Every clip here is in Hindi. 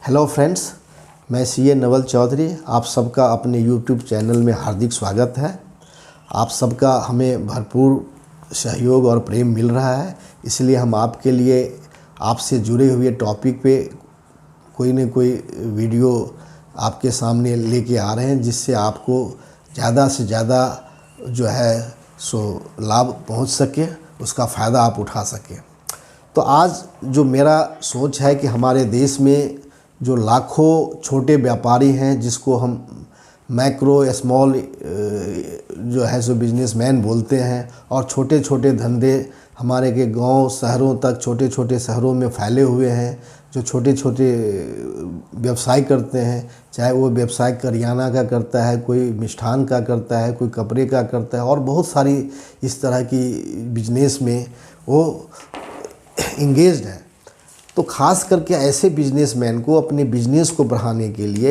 हेलो फ्रेंड्स, मैं सीए नवल चौधरी आप सबका अपने यूट्यूब चैनल में हार्दिक स्वागत है। आप सबका हमें भरपूर सहयोग और प्रेम मिल रहा है, इसलिए हम आपके लिए आपसे जुड़े हुए टॉपिक पे कोई न कोई वीडियो आपके सामने लेके आ रहे हैं, जिससे आपको ज़्यादा से ज़्यादा जो है सो लाभ पहुंच सके, उसका फ़ायदा आप उठा सकें। तो आज जो मेरा सोच है कि हमारे देश में जो लाखों छोटे व्यापारी हैं, जिसको हम मैक्रो स्मॉल जो है सो बिजनेसमैन बोलते हैं, और छोटे छोटे धंधे हमारे के गांव शहरों तक छोटे छोटे शहरों में फैले हुए हैं, जो छोटे छोटे व्यवसाय करते हैं, चाहे वो व्यवसाय करियाना का करता है, कोई मिष्ठान का करता है, कोई कपड़े का करता है, और बहुत सारी इस तरह की बिजनेस में वो इंगेज्ड है। तो ख़ास करके ऐसे बिजनेसमैन को अपने बिजनेस को बढ़ाने के लिए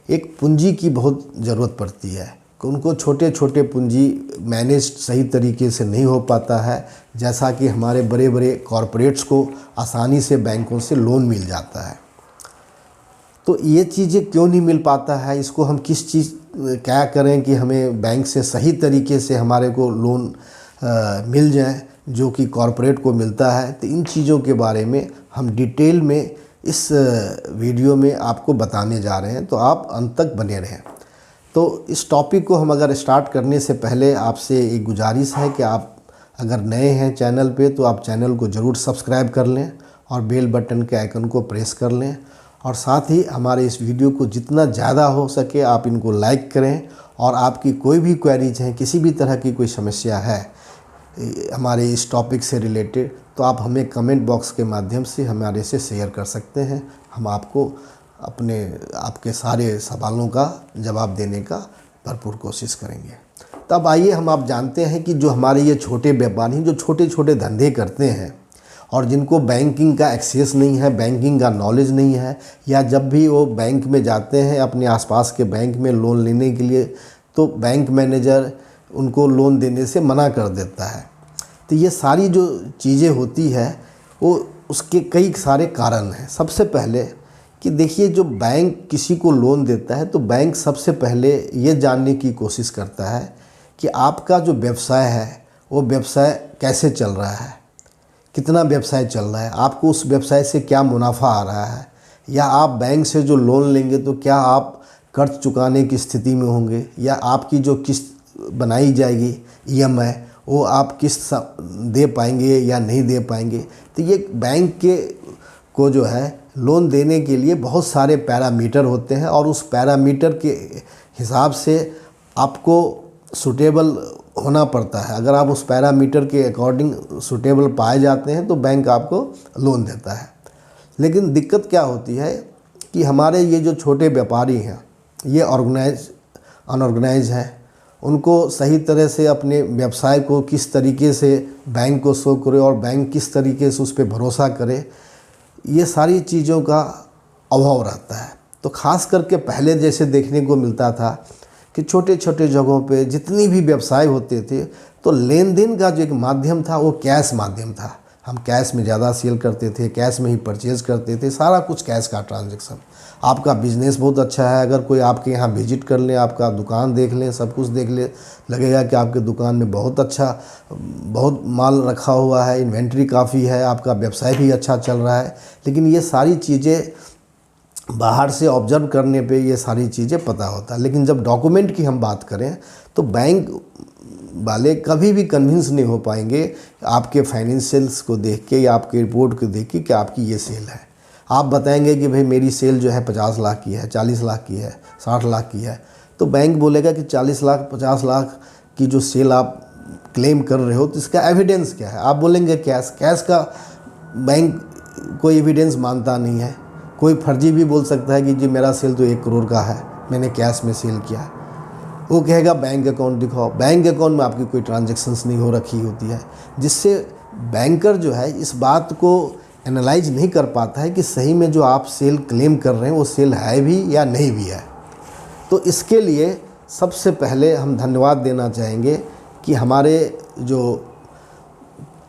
एक पूंजी की बहुत ज़रूरत पड़ती है कि उनको छोटे छोटे पूंजी मैनेज सही तरीके से नहीं हो पाता है, जैसा कि हमारे बड़े बड़े कॉरपोरेट्स को आसानी से बैंकों से लोन मिल जाता है। तो ये चीज़ें क्यों नहीं मिल पाता है, इसको हम किस चीज़ क्या करें कि हमें बैंक से सही तरीके से हमारे को लोन मिल जाए जो कि कॉरपोरेट को मिलता है। तो इन चीज़ों के बारे में हम डिटेल में इस वीडियो में आपको बताने जा रहे हैं, तो आप अंत तक बने रहें। तो इस टॉपिक को हम अगर स्टार्ट करने से पहले आपसे एक गुजारिश है कि आप अगर नए हैं चैनल पे तो आप चैनल को ज़रूर सब्सक्राइब कर लें और बेल बटन के आइकन को प्रेस कर लें, और साथ ही हमारे इस वीडियो को जितना ज़्यादा हो सके आप इनको लाइक करें। और आपकी कोई भी क्वेरीज हैं, किसी भी तरह की कोई समस्या है हमारे इस टॉपिक से रिलेटेड, तो आप हमें कमेंट बॉक्स के माध्यम से हमारे से शेयर कर सकते हैं। हम आपको आपके सारे सवालों का जवाब देने का भरपूर कोशिश करेंगे। तब आइए हम आप जानते हैं कि जो हमारे ये छोटे व्यापारी जो छोटे छोटे धंधे करते हैं और जिनको बैंकिंग का एक्सेस नहीं है, बैंकिंग का नॉलेज नहीं है, या जब भी वो बैंक में जाते हैं अपने आसपास के बैंक में लोन लेने के लिए, तो बैंक मैनेजर उनको लोन देने से मना कर देता है। तो ये सारी जो चीज़ें होती है वो उसके कई सारे कारण हैं। सबसे पहले कि देखिए, जो बैंक किसी को लोन देता है तो बैंक सबसे पहले ये जानने की कोशिश करता है कि आपका जो व्यवसाय है वो व्यवसाय कैसे चल रहा है, कितना व्यवसाय चल रहा है, आपको उस व्यवसाय से क्या मुनाफा आ रहा है, या आप बैंक से जो लोन लेंगे तो क्या आप कर्ज चुकाने की स्थिति में होंगे, या आपकी जो किस्त बनाई जाएगी EMI वो आप किस्त दे पाएंगे या नहीं दे पाएंगे। तो ये बैंक के को जो है लोन देने के लिए बहुत सारे पैरामीटर होते हैं, और उस पैरामीटर के हिसाब से आपको सूटेबल होना पड़ता है। अगर आप उस पैरामीटर के अकॉर्डिंग सूटेबल पाए जाते हैं तो बैंक आपको लोन देता है। लेकिन दिक्कत क्या होती है कि हमारे ये जो छोटे व्यापारी हैं ये अनऑर्गेनाइज हैं, उनको सही तरह से अपने व्यवसाय को किस तरीके से बैंक को शो करे और बैंक किस तरीके से उस पर भरोसा करे, ये सारी चीज़ों का अभाव रहता है। तो ख़ास करके पहले जैसे देखने को मिलता था कि छोटे छोटे जगहों पे जितनी भी व्यवसाय होते थे तो लेन देन का जो एक माध्यम था वो कैश माध्यम था। हम कैश में ज़्यादा सेल करते थे, कैश में ही परचेज़ करते थे, सारा कुछ कैश का ट्रांजैक्शन। आपका बिज़नेस बहुत अच्छा है, अगर कोई आपके यहाँ विजिट कर ले, आपका दुकान देख ले, सब कुछ देख ले, लगेगा कि आपके दुकान में बहुत अच्छा बहुत माल रखा हुआ है, इन्वेंट्री काफ़ी है, आपका व्यवसाय भी अच्छा चल रहा है। लेकिन ये सारी चीज़ें बाहर से ऑब्जर्व करने पे ये सारी चीज़ें पता होता है। लेकिन जब डॉक्यूमेंट की हम बात करें तो बैंक वाले कभी भी कन्विंस नहीं हो पाएंगे आपके फाइनेंशियल्स को देख के या आपके रिपोर्ट को देख के कि आपकी ये सेल है। आप बताएंगे कि भाई मेरी सेल जो है 50 लाख की है, 40 लाख की है, 60 लाख की है, तो बैंक बोलेगा कि 40 लाख 50 लाख की जो सेल आप क्लेम कर रहे हो तो इसका एविडेंस क्या है। आप बोलेंगे कैश का बैंक कोई एविडेंस मानता नहीं है। कोई फर्जी भी बोल सकता है कि जी मेरा सेल तो 1 करोड़ का है, मैंने कैश में सेल किया। वो कहेगा बैंक अकाउंट दिखाओ, बैंक अकाउंट में आपकी कोई ट्रांजैक्शंस नहीं हो रखी होती है, जिससे बैंकर जो है इस बात को एनालाइज नहीं कर पाता है कि सही में जो आप सेल क्लेम कर रहे हैं वो सेल है भी या नहीं भी है। तो इसके लिए सबसे पहले हम धन्यवाद देना चाहेंगे कि हमारे जो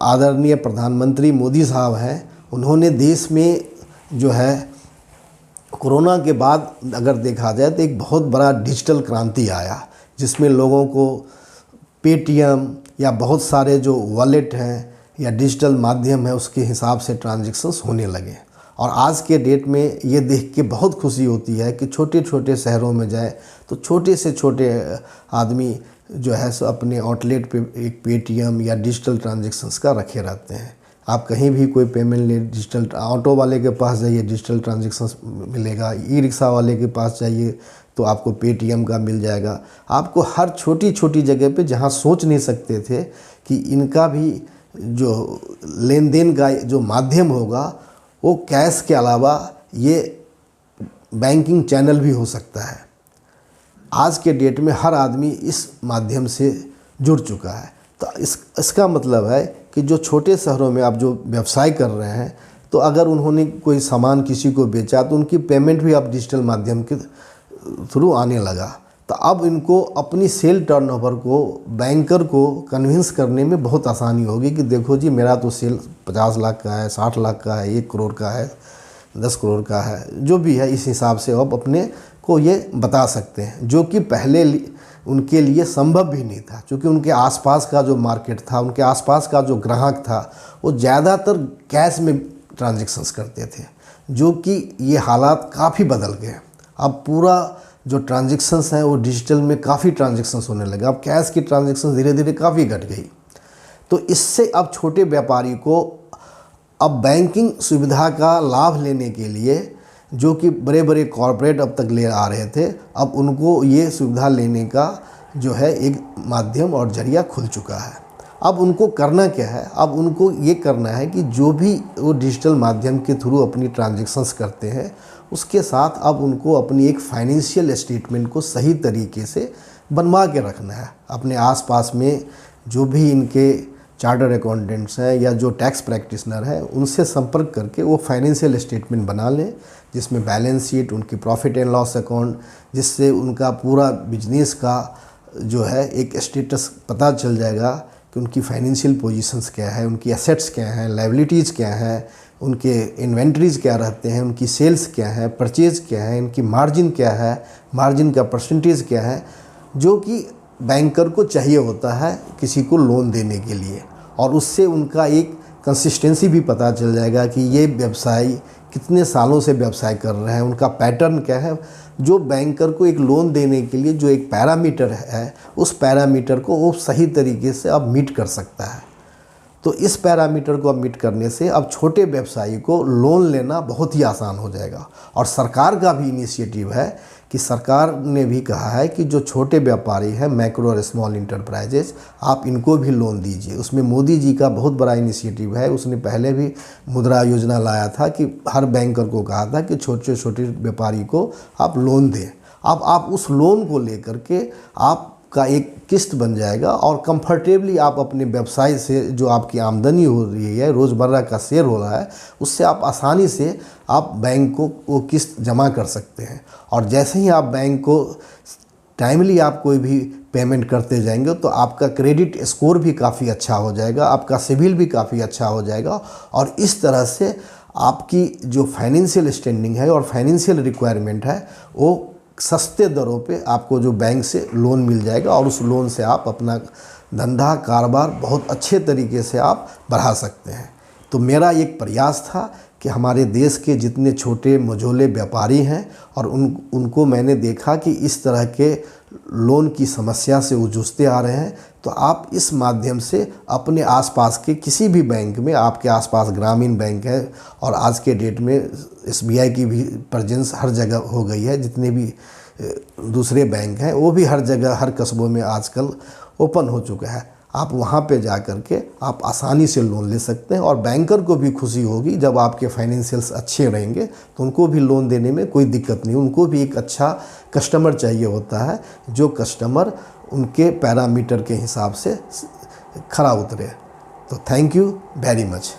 आदरणीय प्रधानमंत्री मोदी साहब हैं, उन्होंने देश में जो है कोरोना के बाद अगर देखा जाए तो एक बहुत बड़ा डिजिटल क्रांति आया, जिसमें लोगों को पेटीएम या बहुत सारे जो वॉलेट हैं या डिजिटल माध्यम है उसके हिसाब से ट्रांजैक्शंस होने लगे। और आज के डेट में ये देख के बहुत खुशी होती है कि छोटे छोटे शहरों में जाए तो छोटे से छोटे आदमी जो है सो अपने आउटलेट पे एक पेटीएम या डिजिटल ट्रांजैक्शंस का रखे रहते हैं। आप कहीं भी कोई पेमेंट ले, डिजिटल ऑटो वाले के पास जाइए डिजिटल ट्रांजैक्शंस मिलेगा, ई रिक्शा वाले के पास जाइए तो आपको पेटीएम का मिल जाएगा। आपको हर छोटी छोटी जगह पे जहाँ सोच नहीं सकते थे कि इनका भी जो लेन देन का जो माध्यम होगा वो कैश के अलावा ये बैंकिंग चैनल भी हो सकता है, आज के डेट में हर आदमी इस माध्यम से जुड़ चुका है। तो इसका मतलब है कि जो छोटे शहरों में आप जो व्यवसाय कर रहे हैं, तो अगर उन्होंने कोई सामान किसी को बेचा तो उनकी पेमेंट भी अब डिजिटल माध्यम के थ्रू आने लगा। तो अब इनको अपनी सेल टर्नओवर को बैंकर को कन्विंस करने में बहुत आसानी होगी कि देखो जी मेरा तो सेल 50 लाख का है, 60 लाख का है, 1 करोड़ का है, 10 करोड़ का है, जो भी है इस हिसाब से अब अपने को ये बता सकते हैं, जो कि पहले उनके लिए संभव भी नहीं था, क्योंकि उनके आसपास का जो मार्केट था, उनके आसपास का जो ग्राहक था वो ज़्यादातर कैश में ट्रांजैक्शंस करते थे, जो कि ये हालात काफ़ी बदल गए। अब पूरा जो ट्रांजैक्शंस हैं वो डिजिटल में काफ़ी ट्रांजैक्शंस होने लगे। अब कैश की ट्रांजैक्शंस धीरे धीरे काफ़ी घट गई। तो इससे अब छोटे व्यापारी को अब बैंकिंग सुविधा का लाभ लेने के लिए, जो कि बड़े बड़े कॉरपोरेट अब तक ले आ रहे थे, अब उनको ये सुविधा लेने का जो है एक माध्यम और जरिया खुल चुका है। अब उनको करना क्या है, अब उनको ये करना है कि जो भी वो डिजिटल माध्यम के थ्रू अपनी ट्रांजैक्शंस करते हैं उसके साथ अब उनको अपनी एक फाइनेंशियल स्टेटमेंट को सही तरीके से बनवा के रखना है। अपने आसपास में जो भी इनके चार्टर्ड अकाउंटेंट्स हैं या जो टैक्स प्रैक्टिशनर हैं उनसे संपर्क करके वो फाइनेंशियल स्टेटमेंट बना लें, जिसमें बैलेंस शीट, उनकी प्रॉफिट एंड लॉस अकाउंट, जिससे उनका पूरा बिजनेस का जो है एक स्टेटस पता चल जाएगा कि उनकी फाइनेंशियल पोजीशंस क्या है, उनकी एसेट्स क्या हैं, लायबिलिटीज़ क्या हैं, उनके इन्वेंटरीज क्या रहते हैं, उनकी सेल्स क्या है, परचेज़ क्या है, इनकी मार्जिन क्या है, मार्जिन का परसेंटेज क्या है, जो कि बैंकर को चाहिए होता है किसी को लोन देने के लिए। और उससे उनका एक कंसिस्टेंसी भी पता चल जाएगा कि ये व्यवसायी कितने सालों से व्यवसाय कर रहे हैं, उनका पैटर्न क्या है। जो बैंकर को एक लोन देने के लिए जो एक पैरामीटर है, उस पैरामीटर को वो सही तरीके से अब मीट कर सकता है। तो इस पैरामीटर को अब मीट करने से अब छोटे व्यवसायी को लोन लेना बहुत ही आसान हो जाएगा। और सरकार का भी इनिशिएटिव है कि सरकार ने भी कहा है कि जो छोटे व्यापारी हैं, मैक्रो और स्मॉल इंटरप्राइजेज, आप इनको भी लोन दीजिए। उसमें मोदी जी का बहुत बड़ा इनिशिएटिव है। उसने पहले भी मुद्रा योजना लाया था कि हर बैंकर को कहा था कि छोटे छोटे व्यापारी को आप लोन दें। अब आप उस लोन को लेकर के आपका एक किस्त बन जाएगा और कंफर्टेबली आप अपने व्यवसाय से जो आपकी आमदनी हो रही है, रोज़मर्रा का शेयर हो रहा है, उससे आप आसानी से आप बैंक को वो किस्त जमा कर सकते हैं। और जैसे ही आप बैंक को टाइमली आप कोई भी पेमेंट करते जाएंगे तो आपका क्रेडिट स्कोर भी काफ़ी अच्छा हो जाएगा, आपका सिबिल भी काफ़ी अच्छा हो जाएगा। और इस तरह से आपकी जो फाइनेंशियल स्टैंडिंग है और फाइनेंशियल रिक्वायरमेंट है वो सस्ते दरों पे आपको जो बैंक से लोन मिल जाएगा और उस लोन से आप अपना धंधा कारोबार बहुत अच्छे तरीके से आप बढ़ा सकते हैं। तो मेरा एक प्रयास था कि हमारे देश के जितने छोटे मझोले व्यापारी हैं और उनको मैंने देखा कि इस तरह के लोन की समस्या से वो जूझते आ रहे हैं, तो आप इस माध्यम से अपने आसपास के किसी भी बैंक में, आपके आसपास ग्रामीण बैंक है और आज के डेट में SBI की भी प्रेजेंस हर जगह हो गई है, जितने भी दूसरे बैंक हैं वो भी हर जगह हर कस्बों में आजकल ओपन हो चुका है। आप वहाँ पे जा कर के आप आसानी से लोन ले सकते हैं और बैंकर को भी खुशी होगी जब आपके फाइनेंशियल्स अच्छे रहेंगे तो उनको भी लोन देने में कोई दिक्कत नहीं। उनको भी एक अच्छा कस्टमर चाहिए होता है, जो कस्टमर उनके पैरामीटर के हिसाब से खरा उतरे। तो थैंक यू वेरी मच।